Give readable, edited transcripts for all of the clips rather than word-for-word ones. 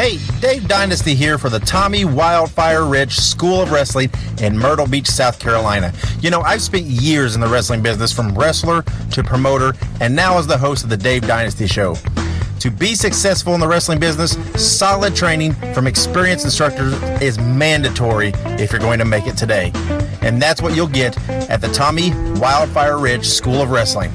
Hey, Dave Dynasty here for the Tommy Wildfire Rich School of Wrestling in Myrtle Beach, South Carolina. You know, I've spent years in the wrestling business, from wrestler to promoter, and now as the host of the Dave Dynasty Show. To be successful in the wrestling business, solid training from experienced instructors is mandatory if you're going to make it today. And that's what you'll get at the Tommy Wildfire Ridge School of Wrestling.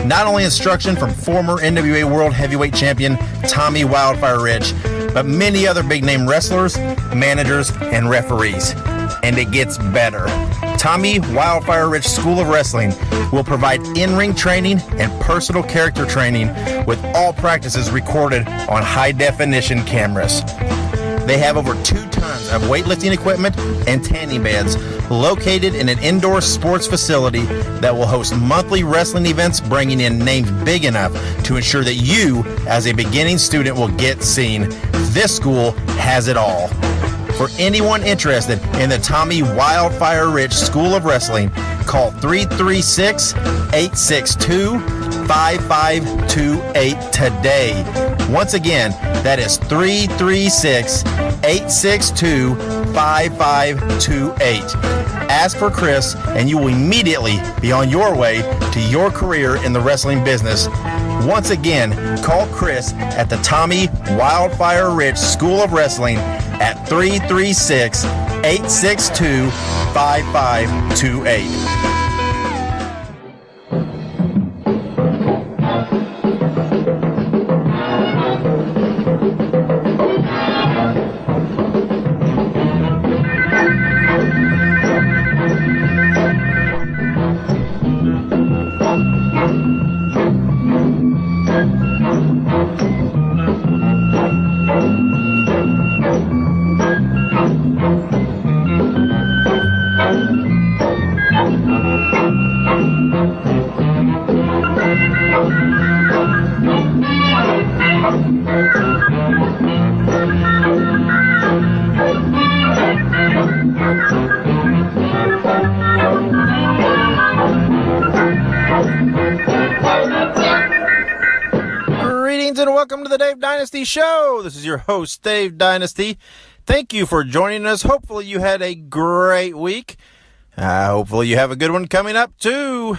Not only instruction from former NWA World Heavyweight Champion Tommy Wildfire Ridge, but many other big-name wrestlers, managers, and referees. And it gets better. Tommy Wildfire Ridge School of Wrestling will provide in-ring training and personal character training with all practices recorded on high-definition cameras. They have over 2 tons of weightlifting equipment and tanning beds located in an indoor sports facility that will host monthly wrestling events, bringing in names big enough to ensure that you, as a beginning student, will get seen. This school has it all. For anyone interested in the Tommy Wildfire Ridge School of Wrestling, call 336-862-5528 today. Once again, that is 336-862-5528. Ask for Chris, and you will immediately be on your way to your career in the wrestling business. Once again, call Chris at the Tommy Wildfire Ridge School of Wrestling at 336-862-5528. Welcome to the Dave Dynasty Show. This is your host, Dave Dynasty. Thank you for joining us. Hopefully you had a great week. Hopefully you have a good one coming up too.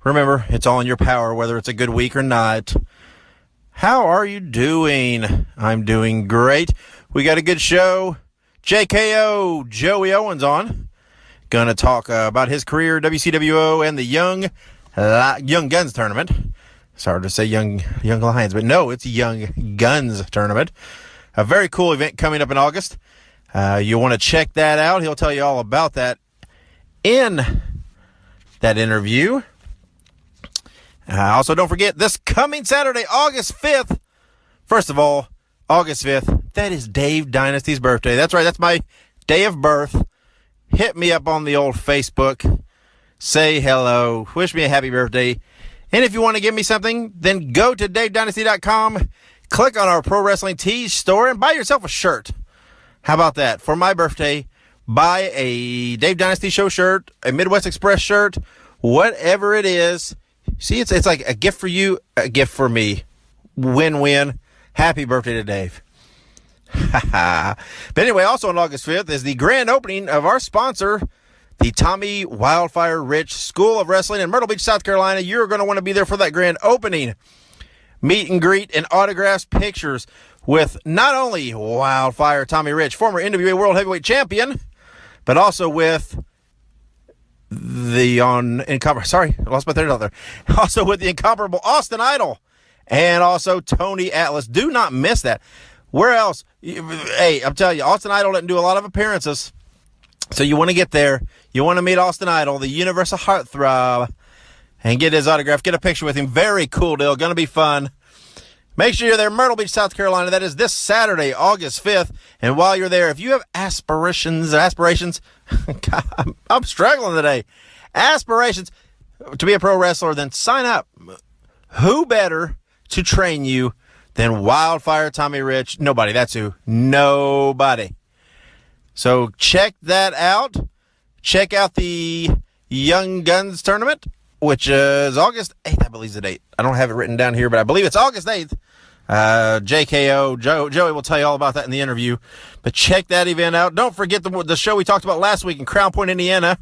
Remember, it's all in your power, whether it's a good week or not. How are you doing? I'm doing great. We got a good show. JKO, Joey Owens on. Gonna talk about his career, WCWO, and the Young Guns tournament. It's hard to say young Lions, but no, it's Young Guns tournament. A very cool event coming up in August. You want to check that out. He'll tell you all about that in that interview. Also, don't forget, this coming Saturday, August 5th. First of all, August 5th, that is Dave Dynasty's birthday. That's right, that's my day of birth. Hit me up on the old Facebook. Say hello. Wish me a happy birthday. And if you want to give me something, then go to DaveDynasty.com, click on our Pro Wrestling Tees store, and buy yourself a shirt. How about that? For my birthday, buy a Dave Dynasty Show shirt, a Midwest Express shirt, whatever it is. See, it's like a gift for you, a gift for me. Win-win. Happy birthday to Dave. But anyway, also on August 5th is the grand opening of our sponsor, the Tommy Wildfire Ridge School of Wrestling in Myrtle Beach, South Carolina. You're going to want to be there for that grand opening. Meet and greet and autographs, pictures with not only Wildfire Tommy Rich, former NWA World Heavyweight Champion, but also with the Also with the incomparable Austin Idol, and also Tony Atlas. Do not miss that. Where else? Hey, I'm telling you, Austin Idol didn't do a lot of appearances. So you want to get there. You want to meet Austin Idol, the Universal Heartthrob, and get his autograph. Get a picture with him. Very cool deal. Going to be fun. Make sure you're there, Myrtle Beach, South Carolina. That is this Saturday, August 5th. And while you're there, if you have aspirations, God, I'm struggling today. Aspirations to be a pro wrestler, then sign up. Who better to train you than Wildfire Tommy Rich? Nobody. That's who. Nobody. So check that out. Check out the Young Guns tournament, which is August 8th, I believe is the date. I don't have it written down here, but I believe it's August 8th. JKO. Joey will tell you all about that in the interview. But check that event out. Don't forget the show we talked about last week in Crown Point, Indiana,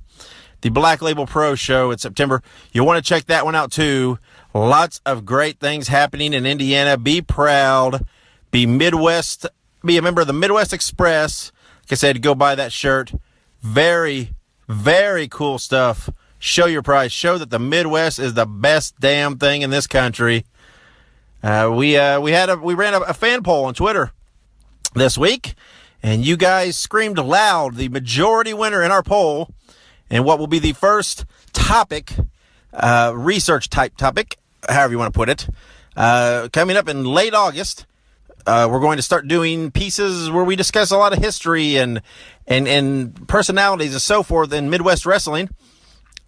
the Black Label Pro show in September. You'll want to check that one out too. Lots of great things happening in Indiana. Be proud. Be Midwest. Be a member of the Midwest Express. Like I said, go buy that shirt. Very, very cool stuff. Show your pride. Show that the Midwest is the best damn thing in this country. We ran a fan poll on Twitter this week, and you guys screamed loud the majority winner in our poll, and what will be the first topic, research type topic, however you want to put it, coming up in late August. We're going to start doing pieces where we discuss a lot of history and personalities and so forth in Midwest wrestling.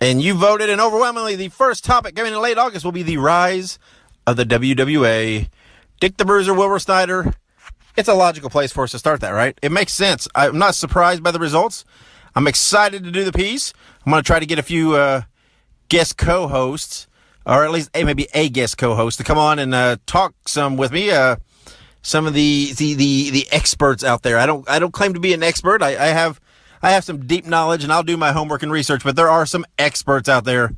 And you voted, and overwhelmingly the first topic coming in late August will be the rise of the WWA. Dick the Bruiser, Wilbur Snyder. It's a logical place for us to start that, right? It makes sense. I'm not surprised by the results. I'm excited to do the piece. I'm going to try to get a few guest co-hosts, or at least maybe a guest co-host, to come on and talk some with me. Some of the experts out there. I don't claim to be an expert. I have some deep knowledge, and I'll do my homework and research. But there are some experts out there,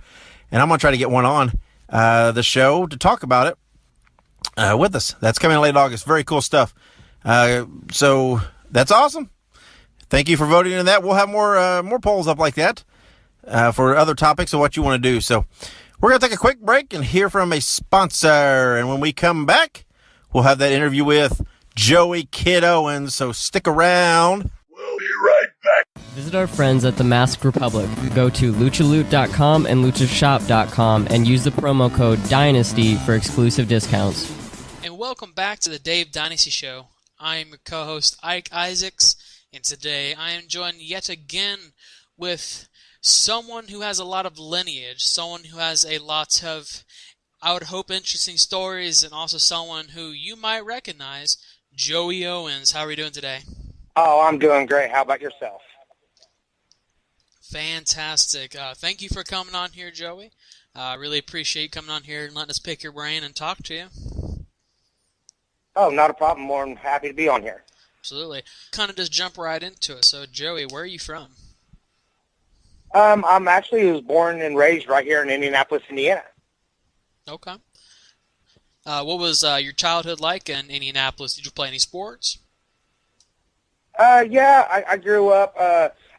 and I'm going to try to get one on the show to talk about it with us. That's coming in late August. Very cool stuff. So that's awesome. Thank you for voting in that. We'll have more polls up like that for other topics of what you want to do. So we're going to take a quick break and hear from a sponsor. And when we come back, we'll have that interview with Joey Kid Owens. So stick around. We'll be right back. Visit our friends at the Masked Republic. Go to luchaloot.com and luchashop.com and use the promo code DYNASTY for exclusive discounts. And welcome back to the Dave Dynasty Show. I am your co-host Ike Isaacs, and today I am joined yet again with someone who has a lot of lineage, someone who has a lot of, I would hope, interesting stories, and also someone who you might recognize, Joey Owens. How are you doing today? Oh, I'm doing great. How about yourself? Fantastic. Thank you for coming on here, Joey. I really appreciate you coming on here and letting us pick your brain and talk to you. Oh, not a problem. More than happy to be on here. Absolutely. Kind of just jump right into it. So, Joey, where are you from? I'm actually was born and raised right here in Indianapolis, Indiana. Okay. What was your childhood like in Indianapolis? Did you play any sports? Yeah, I grew up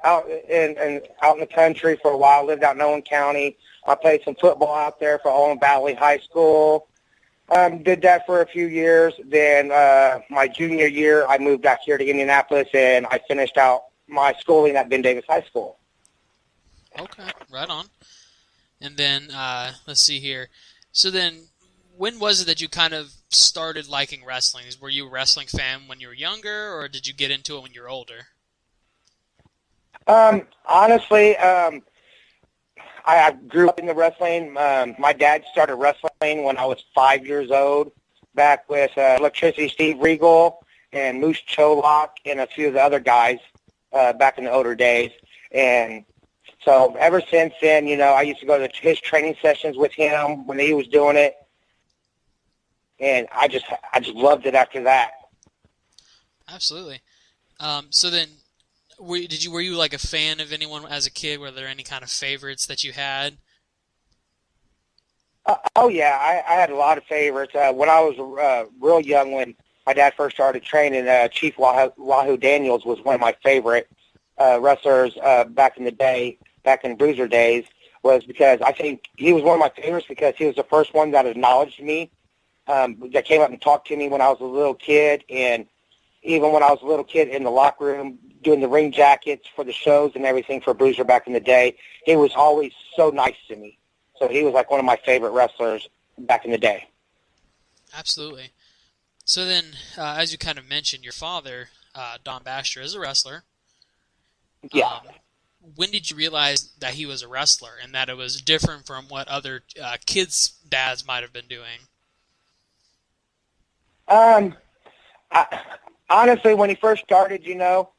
out in the country for a while. Lived out in Owens County. I played some football out there for Owens Valley High School. Did that for a few years. Then my junior year, I moved back here to Indianapolis, and I finished out my schooling at Ben Davis High School. Okay, right on. And then, let's see here. So then, when was it that you kind of started liking wrestling? Were you a wrestling fan when you were younger, or did you get into it when you were older? Honestly, I grew up in the wrestling. My dad started wrestling when I was 5 years old, back with Electricity Steve Regal and Moose Cholak and a few of the other guys back in the older days. And so ever since then, you know, I used to go to his training sessions with him when he was doing it. And I just loved it after that. Absolutely. So then, were you like a fan of anyone as a kid? Were there any kind of favorites that you had? Oh yeah, I had a lot of favorites. When I was real young, when my dad first started training, Chief Wahoo Daniels was one of my favorite wrestlers back in the day, back in Bruiser days. Was because I think he was one of my favorites because he was the first one that acknowledged me. That came up and talked to me when I was a little kid, and even when I was a little kid in the locker room doing the ring jackets for the shows and everything for Bruiser back in the day, he was always so nice to me. So he was like one of my favorite wrestlers back in the day. Absolutely. So then, as you kind of mentioned, your father, Don Basher, is a wrestler. Yeah. When did you realize that he was a wrestler and that it was different from what other kids' dads might have been doing? Honestly, when he first started, you know,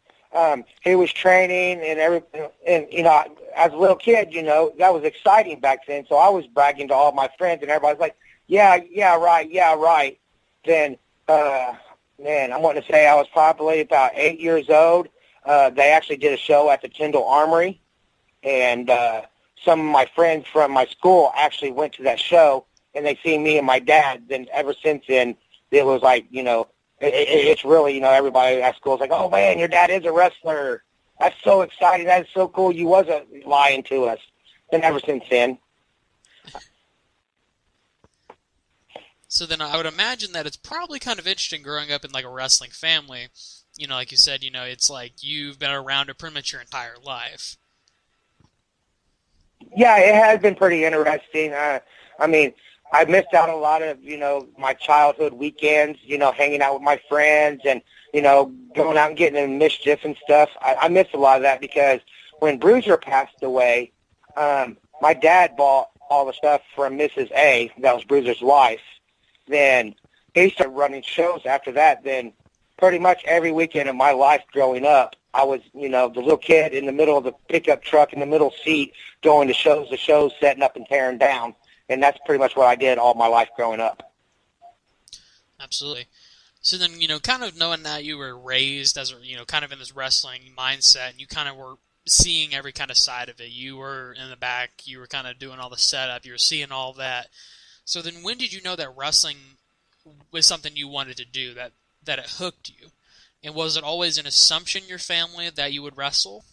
he was training and everything, and you know, as a little kid, you know, that was exciting back then. So I was bragging to all my friends, and everybody's like, "Yeah, right." Then Man, I want to say I was probably about 8 years old. They actually did a show at the Tyndall Armory, and some of my friends from my school actually went to that show, and they seen me and my dad. Then ever since then, it was like, it's really, everybody at school is like, oh, man, your dad is a wrestler. That's so exciting. That is so cool. You wasn't lying to us. And ever since then. So then I would imagine that it's probably kind of interesting growing up in like a wrestling family. Like you said, it's like you've been around it pretty much your entire life. Yeah, it has been pretty interesting. I missed out on a lot of, my childhood weekends, hanging out with my friends and, going out and getting in mischief and stuff. I missed a lot of that because when Bruiser passed away, my dad bought all the stuff from Mrs. A, that was Bruiser's wife. Then he started running shows after that. Then pretty much every weekend of my life growing up, I was, the little kid in the middle of the pickup truck in the middle seat going to shows, setting up and tearing down. And that's pretty much what I did all my life growing up. Absolutely. So then, kind of knowing that you were raised as, kind of in this wrestling mindset, and you kind of were seeing every kind of side of it. You were in the back, you were kind of doing all the setup, you were seeing all that. So then when did you know that wrestling was something you wanted to do, that it hooked you? And was it always an assumption in your family that you would wrestle?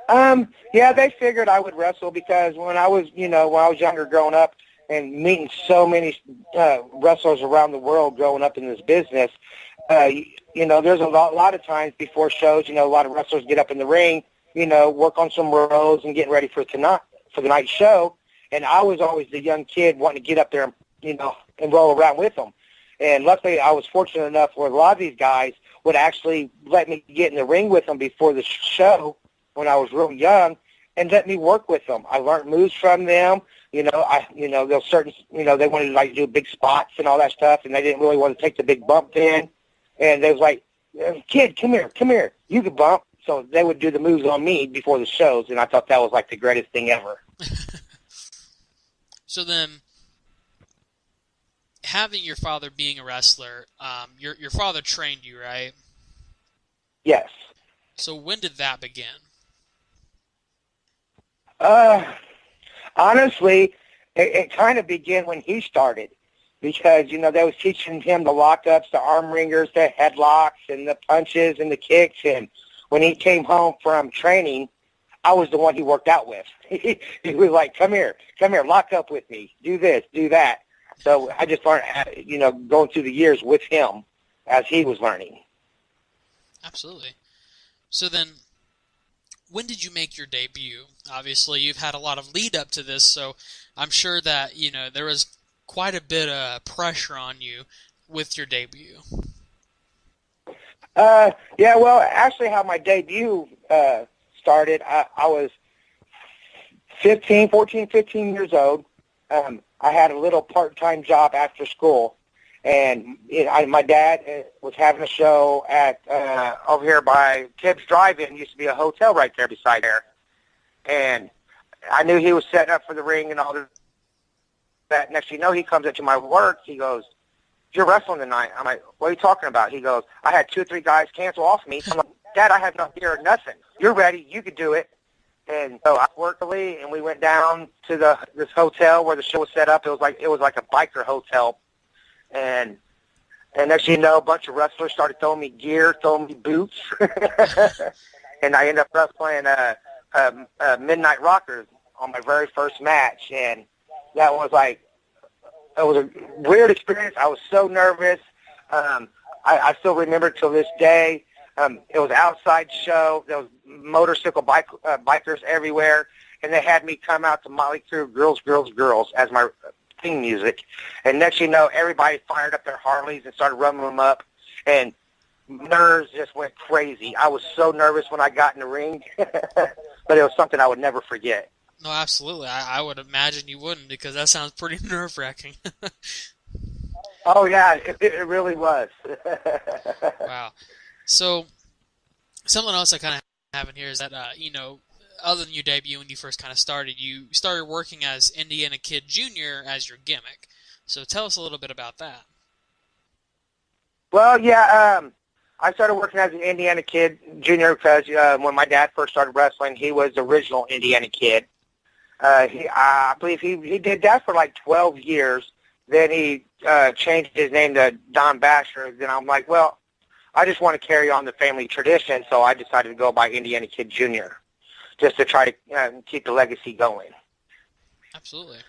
Yeah, they figured I would wrestle because when I was younger growing up and meeting so many wrestlers around the world growing up in this business, there's a lot of times before shows, a lot of wrestlers get up in the ring, work on some rows and getting ready for the night show. And I was always the young kid wanting to get up there, and roll around with them. And luckily, I was fortunate enough where a lot of these guys would actually let me get in the ring with them before the show when I was real young, and let me work with them. I learned moves from them. There's certain, they wanted to like do big spots and all that stuff, and they didn't really want to take the big bump in. And they was like, "Kid, come here, you can bump." So they would do the moves on me before the shows, and I thought that was like the greatest thing ever. So then, having your father being a wrestler, your father trained you, right? Yes. So when did that begin? Honestly, it kind of began when he started because, they was teaching him the lockups, the arm ringers, the headlocks, and the punches and the kicks. And when he came home from training, I was the one he worked out with. He was like, come here, lock up with me, do this, do that. So I just learned, going through the years with him as he was learning. Absolutely. So then, when did you make your debut? Obviously, you've had a lot of lead up to this, so I'm sure that, there was quite a bit of pressure on you with your debut. Yeah, well, actually how my debut started, I was 14, 15 years old. I had a little part-time job after school, and my dad was having a show at over here by Tibbs Drive-In. Used to be a hotel right there beside there, and I knew he was setting up for the ring and all that. Next thing you know, he comes into my work. He goes, "You're wrestling tonight." I'm like, "What are you talking about?" He goes, "I had 2 or 3 guys cancel off me." I'm like, "Dad, I have no fear of nothing. You're ready. You could do it." And so I worked early, and we went down to this hotel where the show was set up. It was like a biker hotel, and next thing you know, a bunch of wrestlers started throwing me gear, throwing me boots, and I ended up wrestling Midnight Rockers on my very first match, and that was it was a weird experience. I was so nervous. I still remember till this day. It was an outside show. There was motorcycle bikers everywhere, and they had me come out to Motley Crue Girls, Girls, Girls as my theme music. And next thing you know, everybody fired up their Harleys and started running them up, and nerves just went crazy. I was so nervous when I got in the ring, but it was something I would never forget. No, absolutely. I would imagine you wouldn't, because that sounds pretty nerve-wracking. Oh, yeah, it really was. Wow. So, something else I kind of have in here is that, other than your debut when you first kind of started, you started working as Indiana Kid Jr. as your gimmick. So tell us a little bit about that. Well, yeah, I started working as an Indiana Kid junior because when my dad first started wrestling, he was the original Indiana Kid. I believe he did that for like 12 years. Then he changed his name to Don Basher. Then I'm like, well, I just want to carry on the family tradition, so I decided to go by Indiana Kid Jr. just to try to keep the legacy going. Absolutely.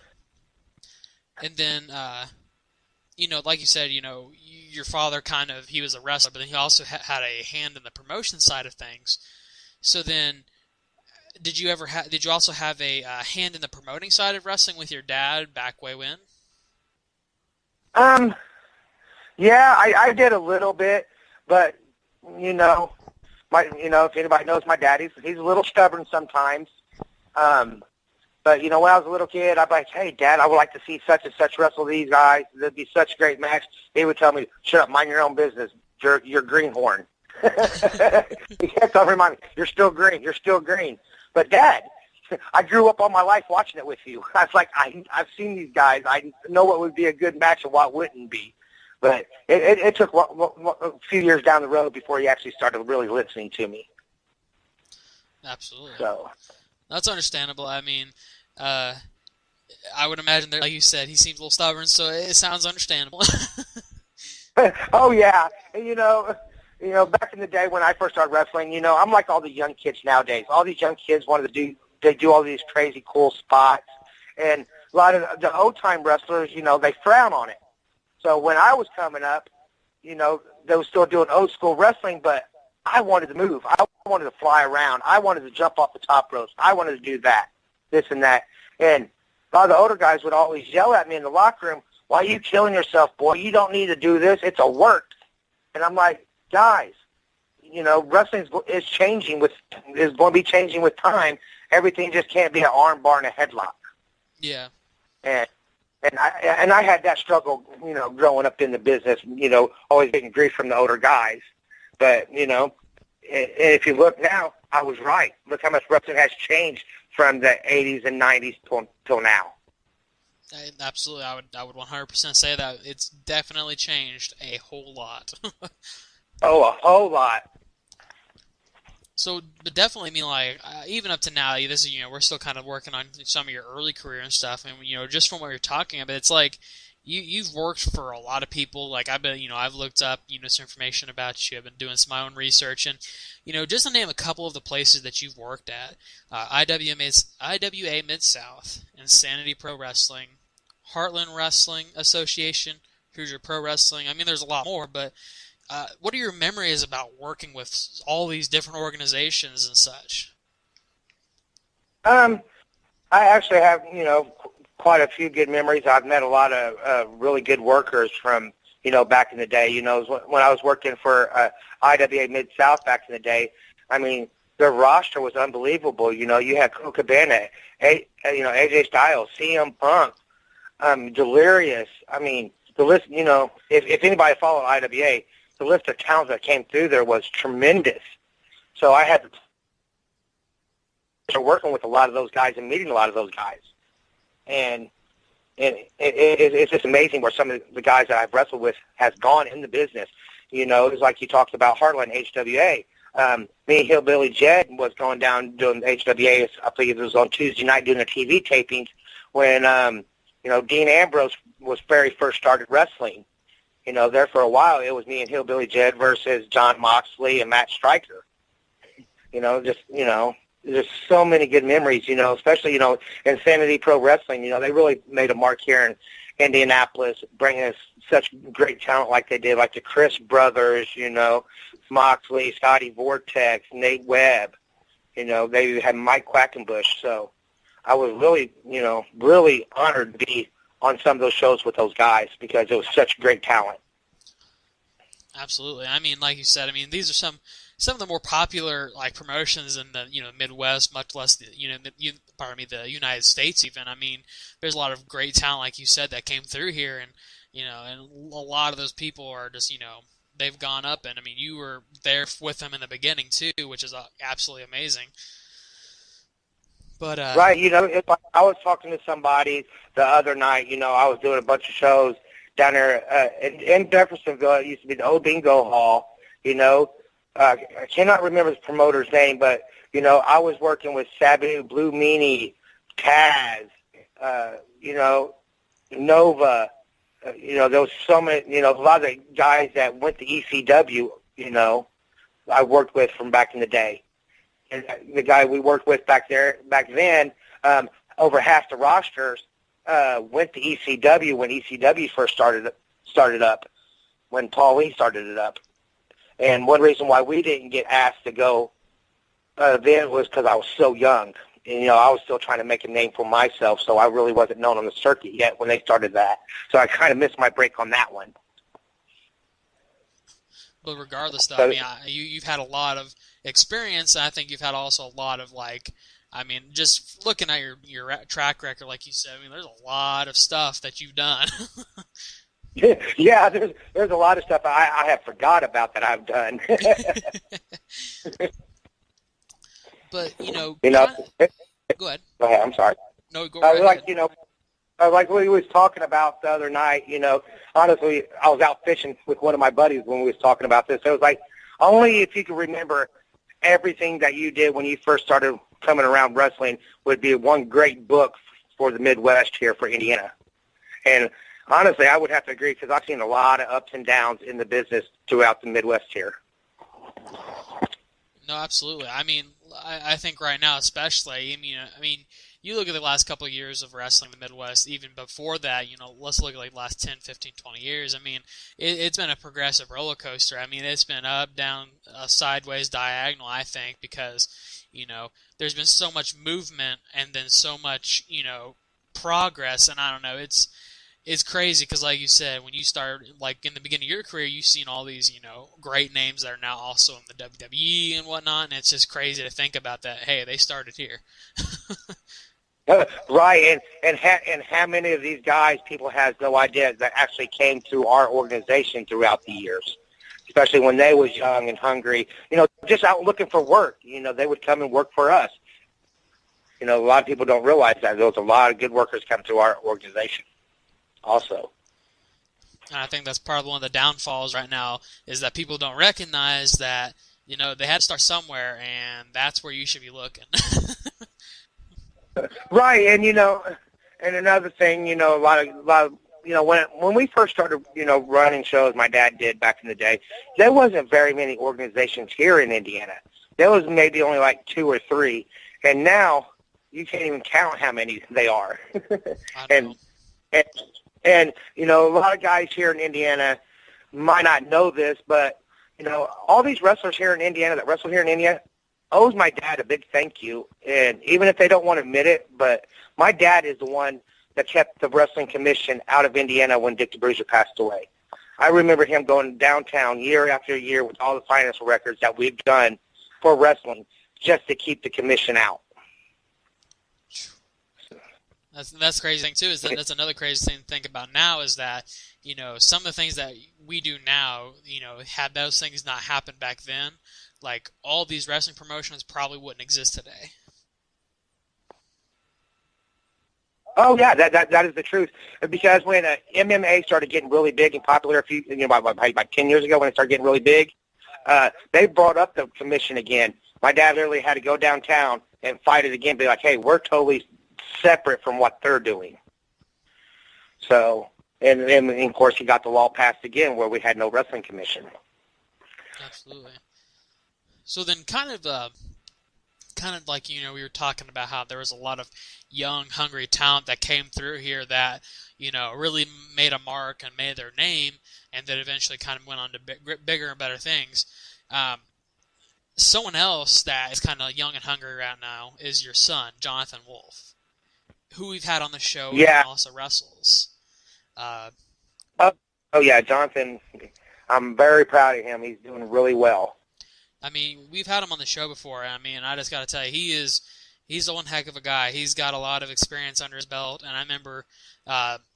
And then, like you said, your father he was a wrestler, but then he also had a hand in the promotion side of things. So then, did you also have a hand in the promoting side of wrestling with your dad back way when? Yeah, I did a little bit, but if anybody knows my dad, he's a little stubborn sometimes. But when I was a little kid, I'd be like, hey, Dad, I would like to see such and such wrestle these guys. There'd be such a great match. He would tell me, shut up, mind your own business. You're greenhorn. He kept on reminding me, you're still green. You're still green. But, Dad, I grew up all my life watching it with you. I was like, I've seen these guys. I know what would be a good match and what wouldn't be. But it took a few years down the road before he actually started really listening to me. Absolutely. So that's understandable. I mean, I would imagine that, like you said, he seems a little stubborn, so it sounds understandable. Oh yeah, and back in the day when I first started wrestling, I'm like all the young kids nowadays. All these young kids they do all these crazy cool spots, and a lot of the old time wrestlers, they frown on it. So when I was coming up, they were still doing old school wrestling, but I wanted to move. I wanted to fly around. I wanted to jump off the top ropes. I wanted to do that, this and that. And a lot of the older guys would always yell at me in the locker room, why are you killing yourself, boy? You don't need to do this. It's a work. And I'm like, guys, wrestling is going to be changing with time. Everything just can't be an arm bar and a headlock. Yeah. And I had that struggle, growing up in the business, always getting grief from the older guys. But, if you look now, I was right. Look how much wrestling has changed from the 80s and 90s till now. Absolutely. I would 100% say that. It's definitely changed a whole lot. Oh, a whole lot. So, but definitely, even up to now, this is, we're still kind of working on some of your early career and stuff, and, just from what you're talking about, it's like, you've worked for a lot of people. Like, I've looked up, some information about you. I've been doing some of my own research, and, just to name a couple of the places that you've worked at, IWA Mid-South, Insanity Pro Wrestling, Heartland Wrestling Association, Hoosier Pro Wrestling. I mean, there's a lot more, but what are your memories about working with all these different organizations and such? I actually have, quite a few good memories. I've met a lot of really good workers from, back in the day. When I was working for IWA Mid-South back in the day, I mean, their roster was unbelievable. You had Colt Cabana, AJ Styles, CM Punk, Delirious. I mean, the list, if anybody followed IWA, the list of talents that came through there was tremendous. So I had to start working with a lot of those guys and meeting a lot of those guys. And it's just amazing where some of the guys that I've wrestled with has gone in the business. It's like you talked about Heartland, HWA. Me and Hillbilly Jed was going down doing HWA. I believe it was on Tuesday night doing the TV tapings when, Dean Ambrose was very first started wrestling. There for a while, it was me and Hillbilly Jed versus John Moxley and Matt Stryker. There's so many good memories, especially, Insanity Pro Wrestling. They really made a mark here in Indianapolis, bringing us such great talent like they did, like the Chris brothers, Moxley, Scotty Vortex, Nate Webb. They had Mike Quackenbush. So I was really, really honored to be on some of those shows with those guys because it was such great talent. Absolutely. I mean, like you said, these are some of the more popular promotions in the Midwest, much less the the United States even. There's a lot of great talent, like you said, that came through here, and and a lot of those people are just they've gone up, and you were there with them in the beginning too, which is absolutely amazing. But right, I was talking to somebody the other night. I was doing a bunch of shows down there in Jeffersonville. It used to be the old Bingo Hall. I cannot remember the promoter's name, but I was working with Sabu, Blue Meanie, Taz, Nova. There was so many. A lot of the guys that went to ECW. I worked with from back in the day, and the guy we worked with back then, over half the rosters went to ECW when ECW first started up, when Paul Lee started it up. And one reason why we didn't get asked to go then was because I was so young. And, I was still trying to make a name for myself, so I really wasn't known on the circuit yet when they started that. So I kind of missed my break on that one. But regardless, though, you've had a lot of experience, and I think you've had also a lot of, just looking at your track record, like you said, there's a lot of stuff that you've done. Yeah, there's a lot of stuff I have forgot about that I've done. But, go ahead. Go ahead, I'm sorry. No, go right ahead. Like we was talking about the other night, honestly, I was out fishing with one of my buddies when we was talking about this. It was like, only if you could remember everything that you did when you first started coming around wrestling would be one great book for the Midwest here for Indiana. And honestly, I would have to agree because I've seen a lot of ups and downs in the business throughout the Midwest here. No, absolutely. I think right now especially, you look at the last couple of years of wrestling in the Midwest, even before that, let's look at the last 10, 15, 20 years. It's been a progressive roller coaster. It's been up, down, sideways, diagonal, I think, because, there's been so much movement and then so much, progress, and I don't know, it's crazy because, like you said, when you start, in the beginning of your career, you've seen all these, great names that are now also in the WWE and whatnot, and it's just crazy to think about that. Hey, they started here. Right, and how many of these guys people has no idea that actually came through our organization throughout the years, especially when they was young and hungry, just out looking for work. They would come and work for us. A lot of people don't realize that. There's a lot of good workers come through our organization also. And I think that's part of one of the downfalls right now is that people don't recognize that, they had to start somewhere, and that's where you should be looking. Right, and and another thing, a lot of when we first started, running shows, my dad did back in the day, there wasn't very many organizations here in Indiana. There was maybe only like 2 or 3, and now you can't even count how many they are. and a lot of guys here in Indiana might not know this, but all these wrestlers here in Indiana that wrestle here in Indiana owes my dad a big thank you. And even if they don't want to admit it, but my dad is the one that kept the Wrestling Commission out of Indiana when Dick the Bruiser passed away. I remember him going downtown year after year with all the financial records that we've done for wrestling just to keep the commission out. That's the crazy thing, too, is that's another crazy thing to think about now is that, some of the things that we do now, had those things not happened back then, all these wrestling promotions probably wouldn't exist today. Oh yeah, that is the truth. Because when MMA started getting really big and popular, about 10 years ago when it started getting really big, they brought up the commission again. My dad literally had to go downtown and fight it again, be like, hey, we're totally separate from what they're doing. So, and of course he got the law passed again where we had no wrestling commission. Absolutely. So then kind of like, we were talking about how there was a lot of young, hungry talent that came through here that, really made a mark and made their name and that eventually kind of went on to bigger and better things. Someone else that is kind of young and hungry right now is your son, Jonathan Wolf, who we've had on the show and also wrestles. Oh, yeah, Jonathan, I'm very proud of him. He's doing really well. We've had him on the show before. I just got to tell you, he's a one heck of a guy. He's got a lot of experience under his belt. And I remember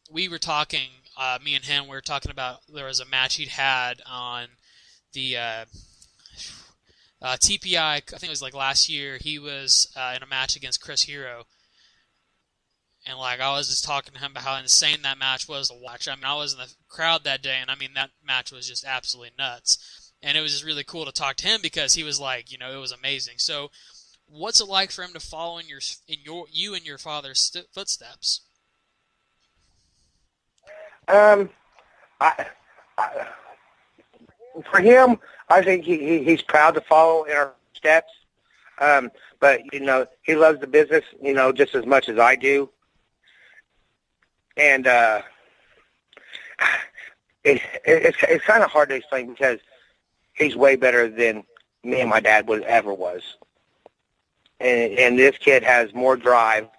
we were talking, me and him, we were talking about there was a match he'd had on the TPI. I think it was last year. He was in a match against Chris Hero. And like I was just talking to him about how insane that match was to watch. I mean, I was in the crowd that day, and I mean that match was just absolutely nuts. And it was just really cool to talk to him because he was like, you know, it was amazing. So, what's it like for him to follow in you and your father's footsteps? I, for him, I think he's proud to follow in our steps. But you know, he loves the business, you know, just as much as I do. And it's kind of hard to explain because he's way better than me and my dad ever was. And this kid has more drive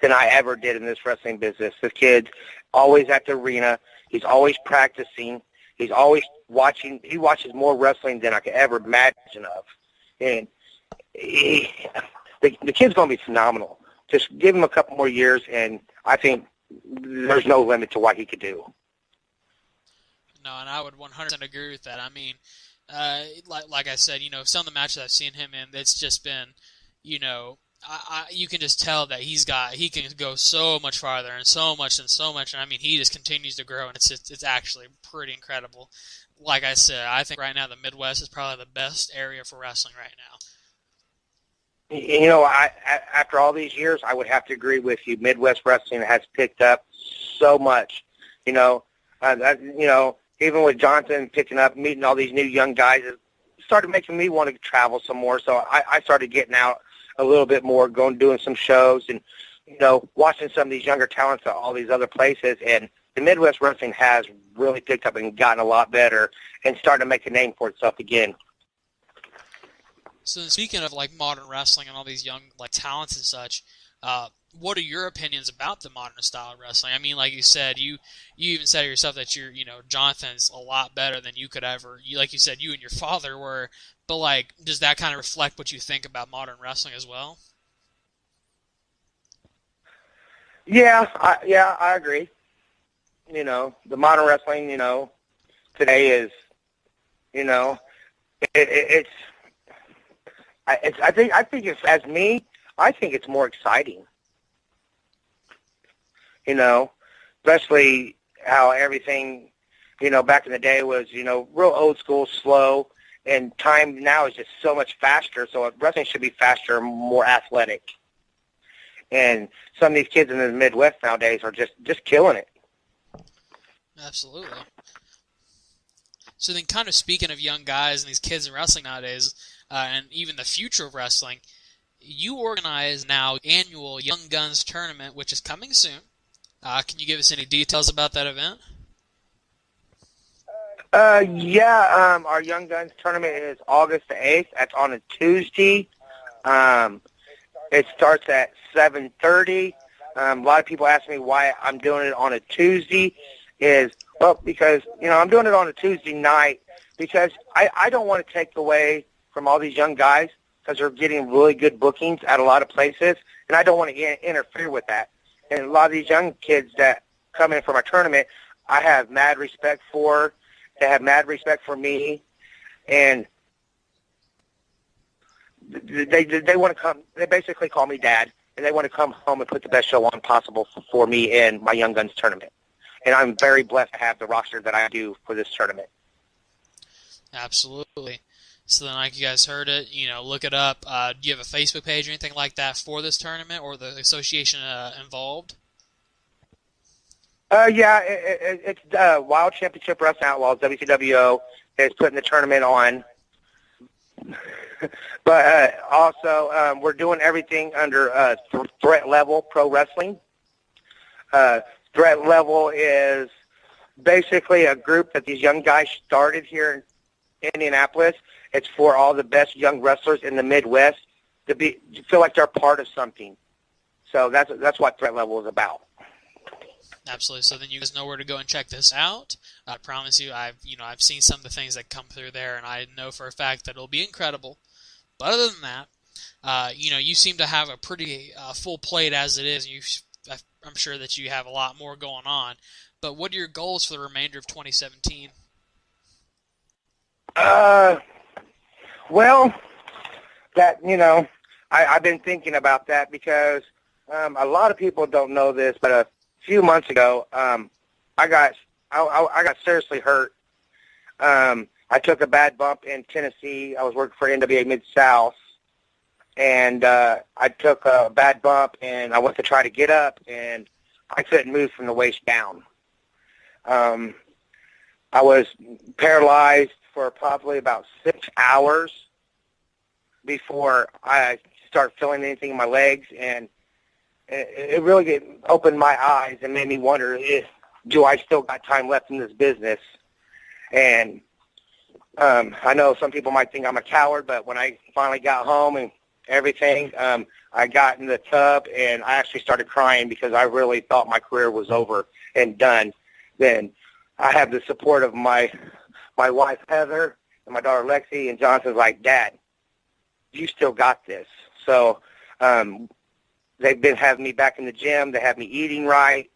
than I ever did in this wrestling business. This kid's always at the arena. He's always practicing. He's always watching. He watches more wrestling than I could ever imagine of. And the kid's going to be phenomenal. Just give him a couple more years, and I think there's no limit to what he could do. No, and I would 100% agree with that. I mean, like I said, you know, some of the matches I've seen him in, it's just been, you know, you can just tell that he can go so much farther and so much. And I mean, he just continues to grow, and it's actually pretty incredible. Like I said, I think right now the Midwest is probably the best area for wrestling right now. You know, after all these years, I would have to agree with you. Midwest wrestling has picked up so much. You know, even with Jonathan picking up, meeting all these new young guys, it started making me want to travel some more. So I started getting out a little bit more, doing some shows, and you know, watching some of these younger talents at all these other places. And the Midwest wrestling has really picked up and gotten a lot better, and starting to make a name for itself again. So speaking of like modern wrestling and all these young like talents and such, what are your opinions about the modern style of wrestling? I mean, like you said, you even said yourself that Jonathan's a lot better than you could ever. Like you said, you and your father were. But like, does that kind of reflect what you think about modern wrestling as well? Yeah, I agree. You know, the modern wrestling, you know, today is, you know, I think it's, as me, I think it's more exciting. You know, especially how everything, you know, back in the day was, you know, real old school, slow, and time now is just so much faster. So wrestling should be faster, more athletic. And some of these kids in the Midwest nowadays are just killing it. Absolutely. So then, kind of speaking of young guys and these kids in wrestling nowadays, and even the future of wrestling, you organize now annual Young Guns tournament, which is coming soon. Can you give us any details about that event? Our Young Guns tournament is August the 8th. That's on a Tuesday. It starts at 7:30. A lot of people ask me why I'm doing it on a Tuesday. Because, you know, I'm doing it on a Tuesday night because I don't want to take away from all these young guys because they're getting really good bookings at a lot of places, and I don't want to interfere with that. And a lot of these young kids that come in from our tournament, I have mad respect for. They have mad respect for me, and they want to come. They basically call me dad, and they want to come home and put the best show on possible for me and my Young Guns tournament. And I'm very blessed to have the roster that I do for this tournament. Absolutely. So then, like you guys heard it, you know, look it up. Do you have a Facebook page or anything like that for this tournament or the association involved? It's Wild Championship Wrestling Outlaws, WCWO, is putting the tournament on. But also, we're doing everything under Threat Level Pro Wrestling. Threat Level is basically a group that these young guys started here in Indianapolis. It's for all the best young wrestlers in the Midwest to feel like they're part of something. So that's what Threat Level is about. Absolutely. So then you guys know where to go and check this out. I promise you, I've seen some of the things that come through there, and I know for a fact that it'll be incredible. But other than that, you seem to have a pretty full plate as it is. I'm sure that you have a lot more going on. But what are your goals for the remainder of 2017? I've been thinking about that because A lot of people don't know this, but a few months ago, I got seriously hurt. I took a bad bump in Tennessee. I was working for NWA Mid-South, and I took a bad bump, and I went to try to get up, and I couldn't move from the waist down. I was paralyzed for probably about 6 hours before I started feeling anything in my legs, and it really opened my eyes and made me wonder, do I still got time left in this business? And I know some people might think I'm a coward, but when I finally got home and everything, I got in the tub, and I actually started crying because I really thought my career was over and done. Then I have the support of my wife, Heather, and my daughter, Lexi, and Johnson's like, Dad, you still got this. So they've been having me back in the gym. They have me eating right.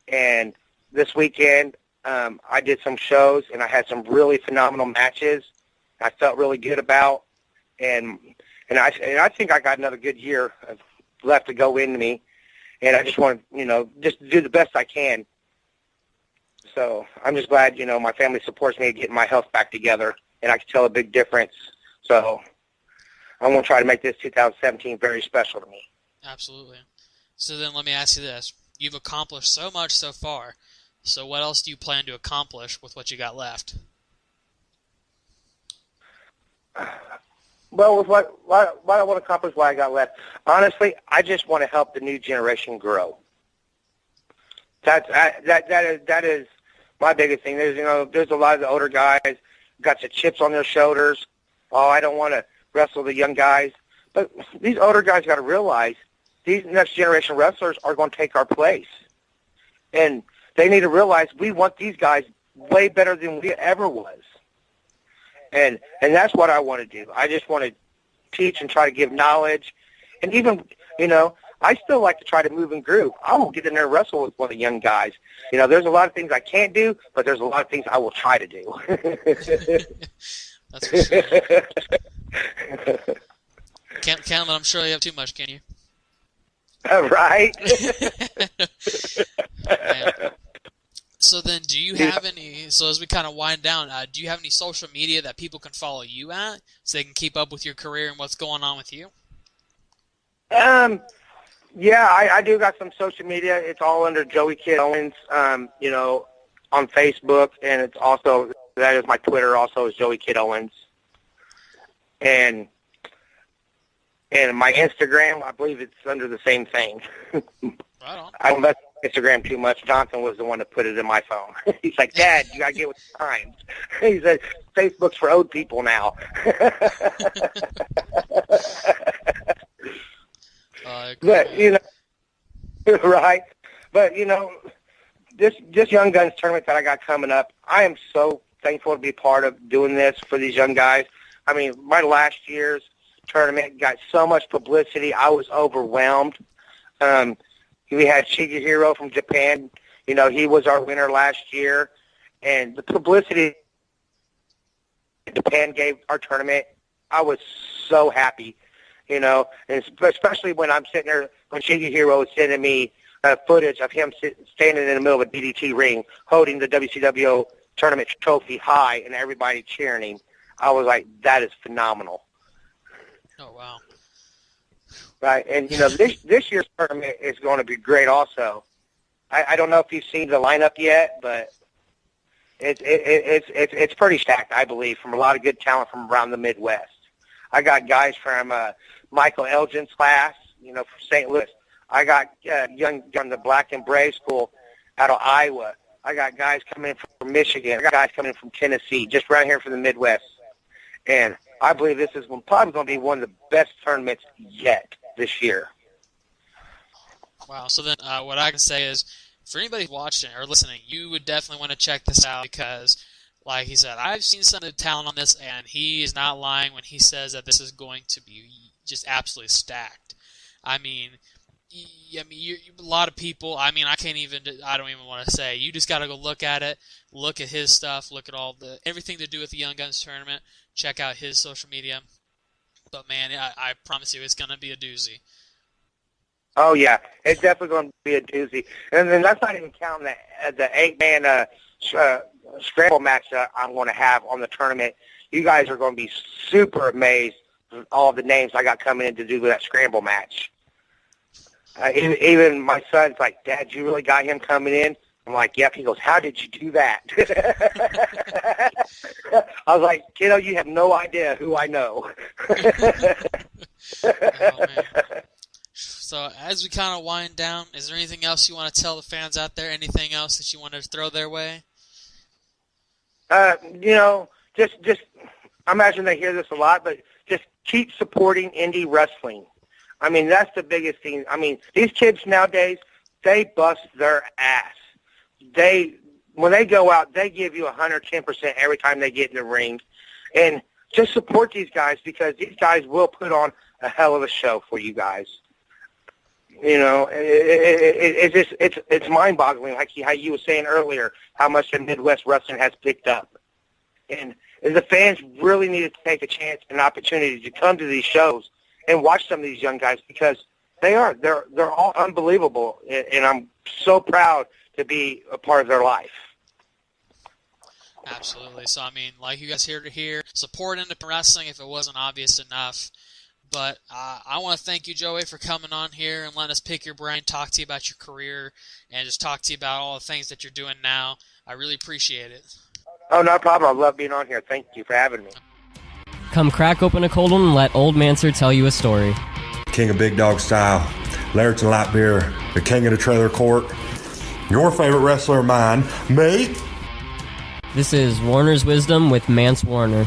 And this weekend, I did some shows, and I had some really phenomenal matches I felt really good about. And I think I got another good year left to go into me. And I just want to, just do the best I can. So I'm just glad, my family supports me getting my health back together, and I can tell a big difference. So I'm going to try to make this 2017 very special to me. Absolutely. So then let me ask you this. You've accomplished so much so far. So what else do you plan to accomplish with what you got left? Well, with what I want to accomplish, what I got left, honestly, I just want to help the new generation grow. That is my biggest thing. There's a lot of the older guys got the chips on their shoulders. Oh, I don't want to wrestle the young guys. But these older guys got to realize these next generation wrestlers are going to take our place. And they need to realize we want these guys way better than we ever was. And that's what I want to do. I just want to teach and try to give knowledge. And even, I still like to try to move and groove. I will get in there and wrestle with one of the young guys. There's a lot of things I can't do, but there's a lot of things I will try to do. That's for sure. Can't let them show you up too much, can you? Right? So then, do you have any, so as we kind of wind down, do you have any social media that people can follow you at so they can keep up with your career and what's going on with you? Yeah, I do got some social media. It's all under Joey Kid Owens, on Facebook, and it's also, that is my Twitter also is Joey Kid Owens. And my Instagram, I believe it's under the same thing. Right on. I don't mess with Instagram too much. Johnson was the one that put it in my phone. He's like, Dad, you got to get with the times. He said, Facebook's for old people now. But, right. But, this Young Guns tournament that I got coming up, I am so thankful to be part of doing this for these young guys. I mean, my last year's tournament got so much publicity, I was overwhelmed. We had Shigehiro from Japan. He was our winner last year. And the publicity Japan gave our tournament, I was so happy. And especially when I'm sitting there, when Shigehiro was sending me footage of him standing in the middle of a DDT ring, holding the WCW tournament trophy high, and everybody cheering him. I was like, that is phenomenal. Oh, wow. Right, and this year's tournament is going to be great also. I don't know if you've seen the lineup yet, but it's pretty stacked, I believe, from a lot of good talent from around the Midwest. I got guys from Michael Elgin's class, from St. Louis. I got young from the Black and Brave School out of Iowa. I got guys coming in from Michigan. I got guys coming in from Tennessee, just right here from the Midwest. And I believe this is probably going to be one of the best tournaments yet this year. Wow. So then what I can say is, for anybody watching or listening, you would definitely want to check this out because, like he said, I've seen some of the talent on this, and he is not lying when he says that this is going to be just absolutely stacked. I mean, a lot of people, I don't even want to say. You just got to go look at it, look at his stuff, look at everything to do with the Young Guns tournament, check out his social media. But, man, I promise you it's going to be a doozy. Oh, yeah. It's definitely going to be a doozy. And then that's not even counting the 8-man scramble match that I'm going to have on the tournament. You guys are going to be super amazed with all the names I got coming in to do that scramble match. Even my son's like, Dad, you really got him coming in? I'm like, yep. He goes, how did you do that? I was like, kiddo, you have no idea who I know. Oh, man. So as we kind of wind down, is there anything else you want to tell the fans out there? Anything else that you want to throw their way? Just I imagine they hear this a lot, but just keep supporting indie wrestling. I mean, that's the biggest thing. I mean, these kids nowadays, they bust their ass. When they go out, they give you 110% every time they get in the ring. And just support these guys because these guys will put on a hell of a show for you guys. It's mind-boggling, like how you were saying earlier, how much the Midwest wrestling has picked up. And the fans really need to take a chance and opportunity to come to these shows and watch some of these young guys because they're all unbelievable, and I'm so proud to be a part of their life. Absolutely. So, I mean, like you guys here, support independent wrestling if it wasn't obvious enough. But I want to thank you, Joey, for coming on here and letting us pick your brain, talk to you about your career, and just talk to you about all the things that you're doing now. I really appreciate it. Oh, no problem. I love being on here. Thank you for having me. Come crack open a cold one and let Old Mancer tell you a story. King of Big Dog Style, Larry's and Light Beer, the king of the trailer court, your favorite wrestler of mine, me. This is Warner's Wisdom with Mance Warner.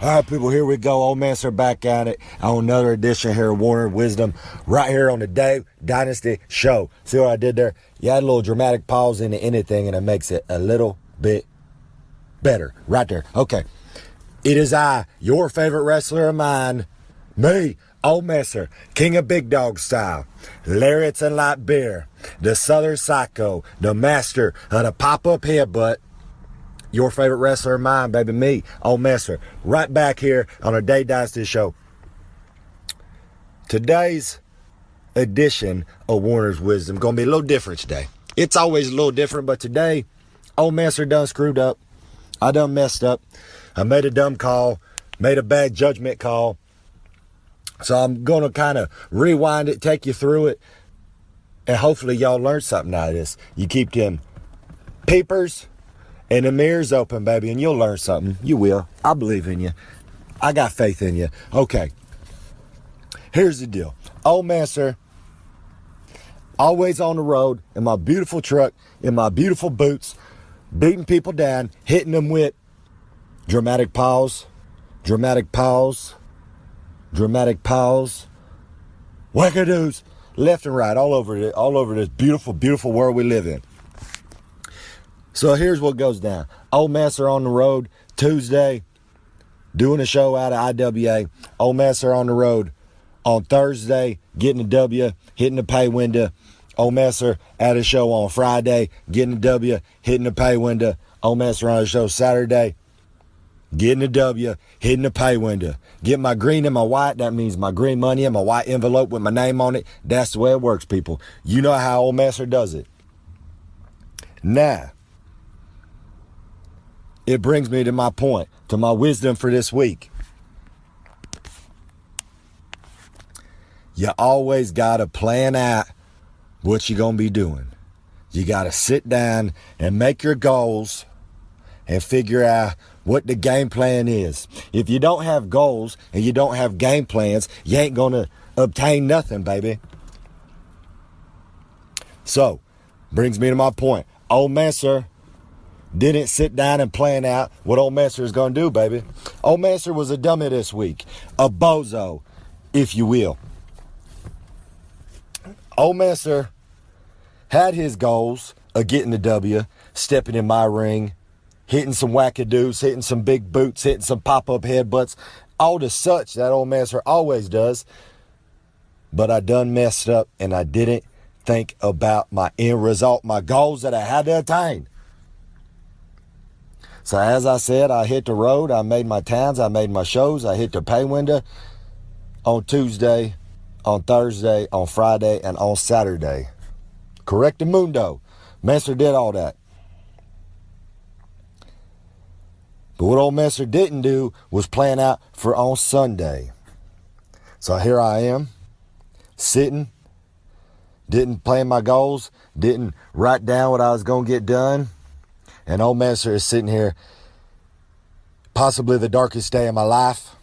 All right, people, here we go. Old Mance are back at it on another edition here of Warner Wisdom right here on the Dave Dynasty Show. See what I did there? You add a little dramatic pause into anything and it makes it a little bit better. Right there. Okay. It is I, your favorite wrestler of mine, me, Old Mancer, king of Big Dog Style, Lariats and Light Beer, the Southern Psycho, the master of the pop-up headbutt, your favorite wrestler of mine, baby, me, Old Mancer, right back here on our Dave Dynasty Show. Today's edition of Warner's Wisdom going to be a little different today. It's always a little different, but today, Old Mancer done screwed up. I done messed up. I made a dumb call, made a bad judgment call. So I'm going to kind of rewind it, take you through it, and hopefully y'all learn something out of this. You keep them peepers and the mirrors open, baby, and you'll learn something. You will. I believe in you. I got faith in you. Okay. Here's the deal. Old Mancer, always on the road in my beautiful truck, in my beautiful boots, beating people down, hitting them with dramatic pause, dramatic pause, dramatic pause, wackadoos, left and right, all over this beautiful, beautiful world we live in. So here's what goes down. Old Mancer on the road Tuesday, doing a show out of IWA. Old Mancer on the road on Thursday, getting a W, hitting the pay window. Old Mancer at a show on Friday, getting a W, hitting the pay window. Old Mancer on a show Saturday, getting a W, hitting the pay window. Get my green and my white. That means my green money and my white envelope with my name on it. That's the way it works, people. You know how Old Mancer does it. Now, it brings me to my point, to my wisdom for this week. You always got to plan out what you're going to be doing. You got to sit down and make your goals and figure out what the game plan is. If you don't have goals and you don't have game plans, you ain't going to obtain nothing, baby. So, brings me to my point. Old Mancer didn't sit down and plan out what Old Mancer is going to do, baby. Old Mancer was a dummy this week. A bozo, if you will. Old Mancer had his goals of getting the W, stepping in my ring, hitting some wackadoos, hitting some big boots, hitting some pop-up headbutts, all the such that Old Mancer always does. But I done messed up, and I didn't think about my end result, my goals that I had to attain. So as I said, I hit the road, I made my towns, I made my shows, I hit the pay window on Tuesday, on Thursday, on Friday, and on Saturday. Correctamundo. Master did all that. But what old Master didn't do was plan out for on Sunday. So here I am, sitting, didn't plan my goals, didn't write down what I was going to get done. And old Master is sitting here, possibly the darkest day of my life.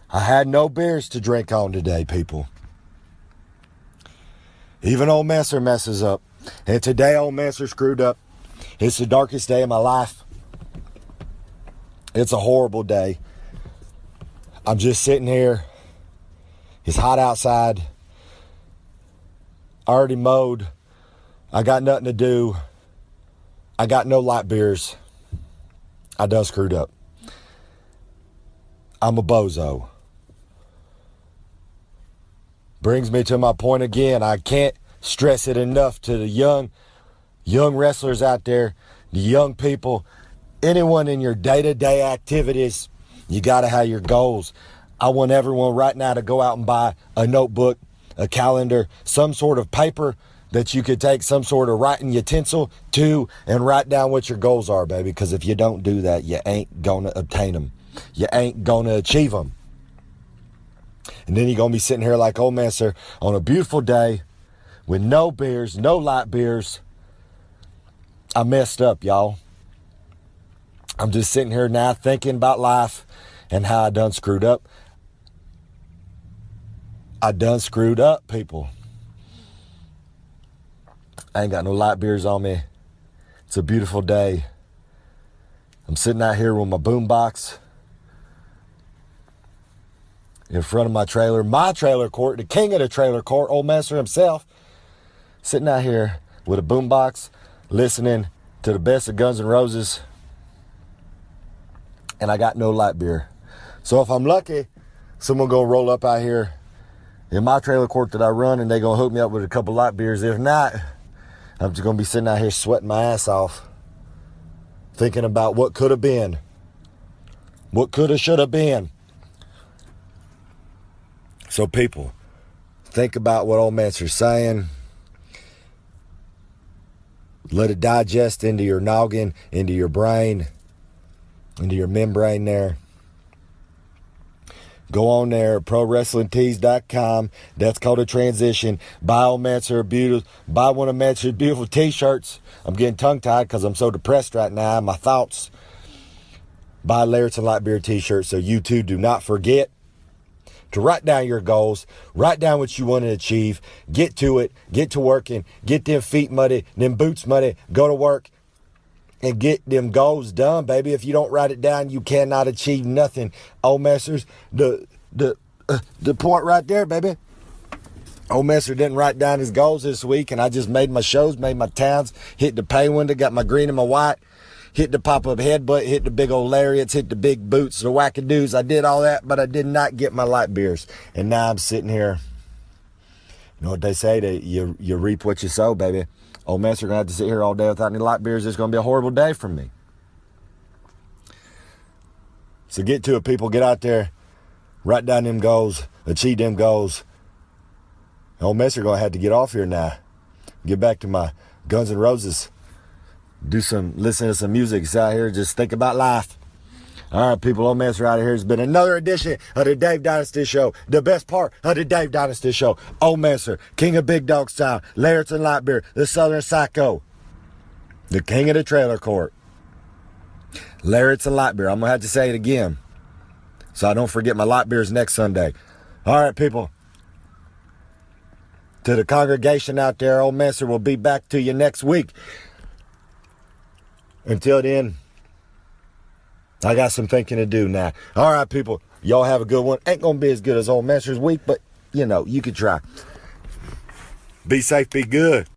I had no beers to drink on today, people. Even old Master messes up. And today old Master screwed up. It's the darkest day of my life. It's a horrible day. I'm just sitting here. It's hot outside. I already mowed. I got nothing to do. I got no light beers. I done screwed up. I'm a bozo. Brings me to my point again. I can't stress it enough to the young wrestlers out there, the young people, anyone in your day-to-day activities. You got to have your goals. I want everyone right now to go out and buy a notebook, a calendar, some sort of paper that you could take some sort of writing utensil to and write down what your goals are, baby. Because if you don't do that, you ain't going to obtain them. You ain't going to achieve them. And then you're going to be sitting here like old Master on a beautiful day with no beers, no light beers. I messed up, y'all. I'm just sitting here now thinking about life and how I done screwed up. I done screwed up, people. I ain't got no light beers on me. It's a beautiful day. I'm sitting out here with my boombox in front of my trailer court, the king of the trailer court, old Master himself, sitting out here with a boombox, listening to the best of Guns N' Roses, and I got no light beer. So if I'm lucky, someone gonna roll up out here in my trailer court that I run, and they gonna hook me up with a couple light beers. If not, I'm just gonna be sitting out here sweating my ass off, thinking about what could have been, what could have, should have been. So people, think about what old Mancer's saying. Let it digest into your noggin, into your brain, into your membrane there. Go on there, ProWrestlingTees.com. That's called a transition. Buy old Mancer buy one of Mancer's beautiful t-shirts. I'm getting tongue-tied because I'm so depressed right now. My thoughts. Buy Larry's and Lightbeard t-shirts so you too do not forget to write down your goals, write down what you want to achieve, get to it, get to working, get them feet muddy, them boots muddy, go to work, and get them goals done, baby. If you don't write it down, you cannot achieve nothing. Old Masters, the point right there, baby. Old Master didn't write down his goals this week, and I just made my shows, made my towns, hit the pay window, got my green and my white, hit the pop-up headbutt, hit the big old lariats, hit the big boots, the wackadoos. I did all that, but I did not get my light beers. And now I'm sitting here. You know what they say? You reap what you sow, baby. Old Master going to have to sit here all day without any light beers. It's going to be a horrible day for me. So get to it, people. Get out there. Write down them goals. Achieve them goals. Old Master going to have to get off here now. Get back to my Guns N' Roses. Listen to some music. It's out here. Just think about life. All right, people. Old Master out of here. Has been another edition of the Dave Dynasty Show. The best part of the Dave Dynasty Show. Old Master, king of big dog style, Larry's and Lightbeer, the Southern Psycho, the king of the trailer court, Larry's and Lightbeer. I'm gonna have to say it again, so I don't forget my light beers next Sunday. All right, people. To the congregation out there, Old Master will be back to you next week. Until then, I got some thinking to do now. All right, people. Y'all have a good one. Ain't going to be as good as Old Master's week, but, you know, you can try. Be safe, be good.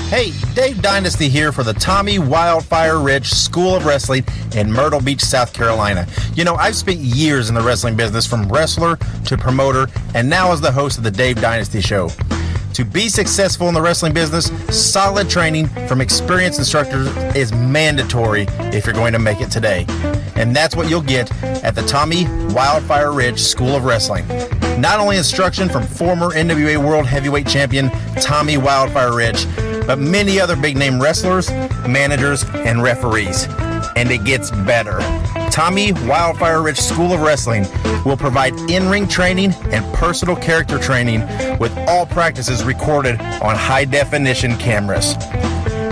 Hey, Dave Dynasty here for the Tommy Wildfire Rich School of Wrestling in Myrtle Beach, South Carolina. You know, I've spent years in the wrestling business, from wrestler to promoter, and now as the host of the Dave Dynasty Show. To be successful in the wrestling business, solid training from experienced instructors is mandatory if you're going to make it today. And that's what you'll get at the Tommy Wildfire Ridge School of Wrestling. Not only instruction from former NWA World Heavyweight Champion Tommy Wildfire Ridge, but many other big-name wrestlers, managers, and referees. And it gets better. Tommy Wildfire Ridge School of Wrestling will provide in-ring training and personal character training with all practices recorded on high-definition cameras.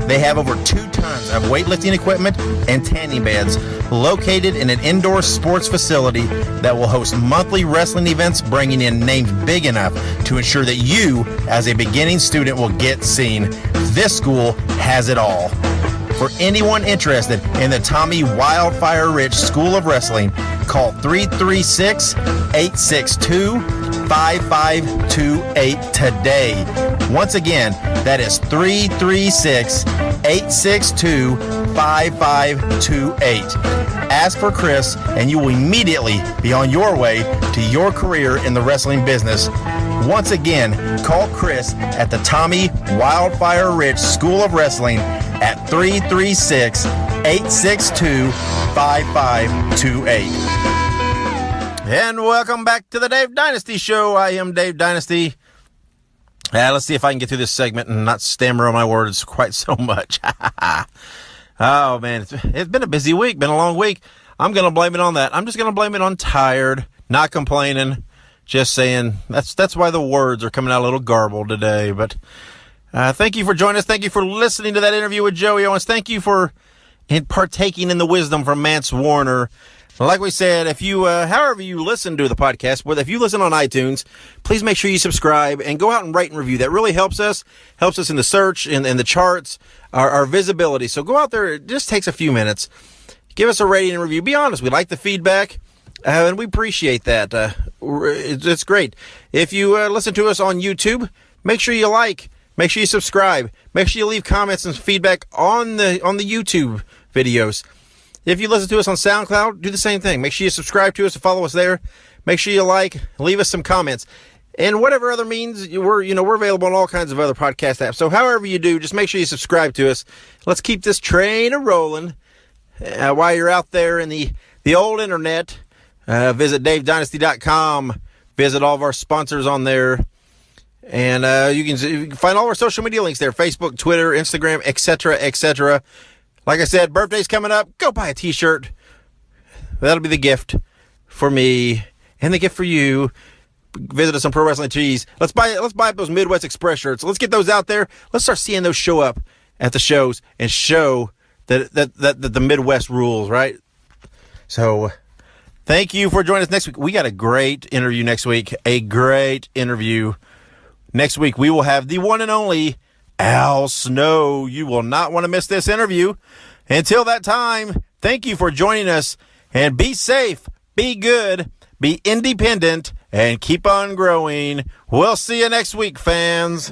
They have over 2 tons of weightlifting equipment and tanning beds located in an indoor sports facility that will host monthly wrestling events, bringing in names big enough to ensure that you, as a beginning student, will get seen. This school has it all. For anyone interested in the Tommy Wildfire Ridge School of Wrestling, call 336-862-5528 today. Once again, that is 336-862-5528. Ask for Chris, and you will immediately be on your way to your career in the wrestling business. Once again, call Chris at the Tommy Wildfire Ridge School of Wrestling at 336-862-5528. And welcome back to the Dave Dynasty Show. I am Dave Dynasty. Let's see if I can get through this segment and not stammer on my words quite so much. Oh, man, it's been a busy week, been a long week. I'm going to blame it on that. I'm just going to blame it on tired, not complaining, just saying that's why the words are coming out a little garbled today. But thank you for joining us. Thank you for listening to that interview with Joey Owens. Thank you for partaking in the wisdom from Mance Warner. Like we said, if you, however you listen to the podcast, whether if you listen on iTunes, please make sure you subscribe and go out and rate and review. That really helps us in the search and the charts, our visibility. So go out there. It just takes a few minutes. Give us a rating and review. Be honest. We like the feedback, and we appreciate that. It's great. If you listen to us on YouTube, make sure you like. Make sure you subscribe. Make sure you leave comments and feedback on the YouTube videos. If you listen to us on SoundCloud, do the same thing. Make sure you subscribe to us and follow us there. Make sure you like, leave us some comments. And whatever other means, we're available on all kinds of other podcast apps. So however you do, just make sure you subscribe to us. Let's keep this train a-rolling. While you're out there in the old internet, visit DaveDynasty.com. Visit all of our sponsors on there. And you can find all our social media links there. Facebook, Twitter, Instagram, etc., etc. Like I said, birthday's coming up. Go buy a t-shirt. That'll be the gift for me and the gift for you. Visit us on Pro Wrestling Tees. Let's buy up those Midwest Express shirts. Let's get those out there. Let's start seeing those show up at the shows and show that the Midwest rules, right? So thank you for joining us next week. We got a great interview next week. A great interview. Next week, we will have the one and only Al Snow. You will not want to miss this interview. Until that time, thank you for joining us, and be safe, be good, be independent, and keep on growing. We'll see you next week, fans.